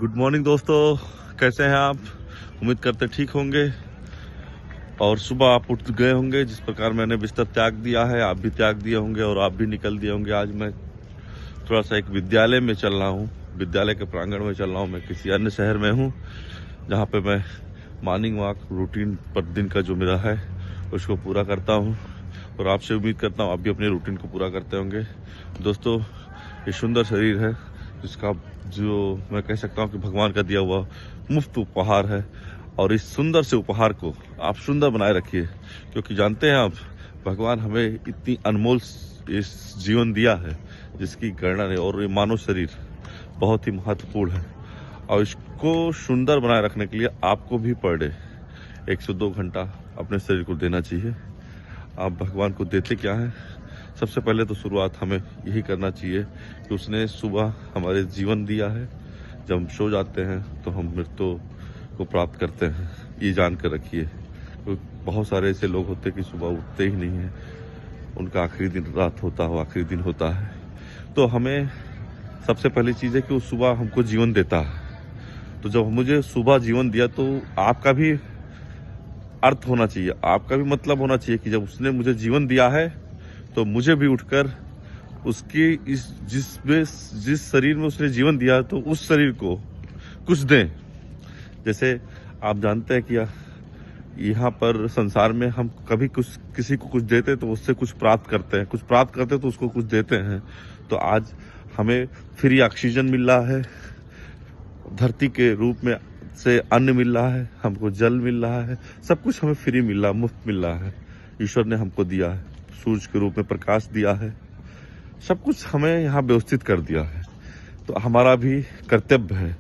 Good morning दोस्तों, कैसे हैं आप? उम्मीद करते ठीक होंगे और सुबह आप उठ गए होंगे। जिस प्रकार मैंने बिस्तर त्याग दिया है, आप भी त्याग दिए होंगे और आप भी निकल दिए होंगे। आज मैं थोड़ा सा एक विद्यालय में चल रहा हूँ, विद्यालय के प्रांगण में चल रहा हूँ। मैं किसी अन्य शहर में हूँ जहाँ पे मैं मॉर्निंग वॉक रूटीन पर दिन का जो मेरा है उसको पूरा करता हूँ और आपसे उम्मीद करता हूँ आप भी अपने रूटीन को पूरा करते होंगे। दोस्तों, ये सुंदर शरीर है जिसका जो मैं कह सकता हूँ कि भगवान का दिया हुआ मुफ्त उपहार है और इस सुंदर से उपहार को आप सुंदर बनाए रखिए, क्योंकि जानते हैं आप, भगवान हमें इतनी अनमोल इस जीवन दिया है जिसकी गणना नहीं। और ये मानव शरीर बहुत ही महत्वपूर्ण है और इसको सुंदर बनाए रखने के लिए आपको भी पर डे 1 से 2 घंटा अपने शरीर को देना चाहिए। आप भगवान को देते क्या हैं? सबसे पहले तो शुरुआत हमें यही करना चाहिए कि उसने सुबह हमारे जीवन दिया है। जब हम सो जाते हैं तो हम मृत्यु को प्राप्त करते हैं, ये जान कर रखिए। तो बहुत सारे ऐसे लोग होते हैं कि सुबह उठते ही नहीं हैं, उनका आखिरी दिन रात होता हो, आखिरी दिन होता है। तो हमें सबसे पहली चीज़ है कि वो सुबह हमको जीवन देता है। तो जब मुझे सुबह जीवन दिया तो आपका भी अर्थ होना चाहिए, आपका भी मतलब होना चाहिए कि जब उसने मुझे जीवन दिया है तो मुझे भी उठकर उसकी इस जिस शरीर में उसने जीवन दिया तो उस शरीर को कुछ दें। जैसे आप जानते हैं कि यहाँ पर संसार में हम कभी कुछ किसी को कुछ देते तो उससे कुछ प्राप्त करते हैं, कुछ प्राप्त करते तो उसको कुछ देते हैं। तो आज हमें फ्री ऑक्सीजन मिल रहा है, धरती के रूप में से अन्न मिल रहा है, हमको जल मिल रहा है, सब कुछ हमें फ्री मिल रहा है, मुफ्त मिल रहा है। ईश्वर ने हमको दिया है, सूरज के रूप में प्रकाश दिया है, सब कुछ हमें यहाँ व्यवस्थित कर दिया है। तो हमारा भी कर्तव्य है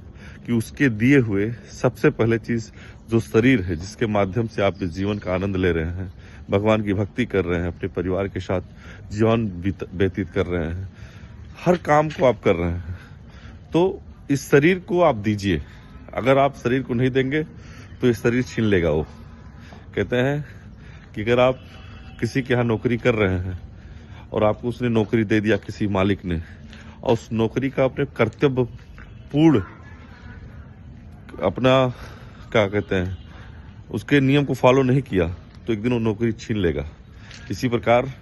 कि उसके दिए हुए सबसे पहले चीज़ जो शरीर है, जिसके माध्यम से आप इस जीवन का आनंद ले रहे हैं, भगवान की भक्ति कर रहे हैं, अपने परिवार के साथ जीवन व्यतीत कर रहे हैं, हर काम को आप कर रहे हैं, तो इस शरीर को आप दीजिए। अगर आप शरीर को नहीं देंगे तो ये शरीर छीन लेगा। वो कहते हैं कि अगर आप किसी के यहाँ नौकरी कर रहे हैं और आपको उसने नौकरी दे दिया किसी मालिक ने, और उस नौकरी का अपने कर्तव्य पूर्ण अपना क्या कहते हैं उसके नियम को फॉलो नहीं किया तो एक दिन वो नौकरी छीन लेगा। इसी प्रकार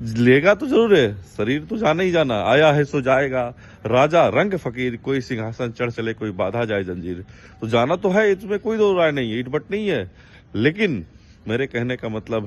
लेगा तो जरूर है, शरीर तो जाना ही जाना, आया है सो जाएगा। राजा रंग फकीर, कोई सिंहासन चढ़ चले, कोई बाधा जाए जंजीर। तो जाना तो है, इसमें कोई दो राय नहीं है, इटबट नहीं है। लेकिन मेरे कहने का मतलब है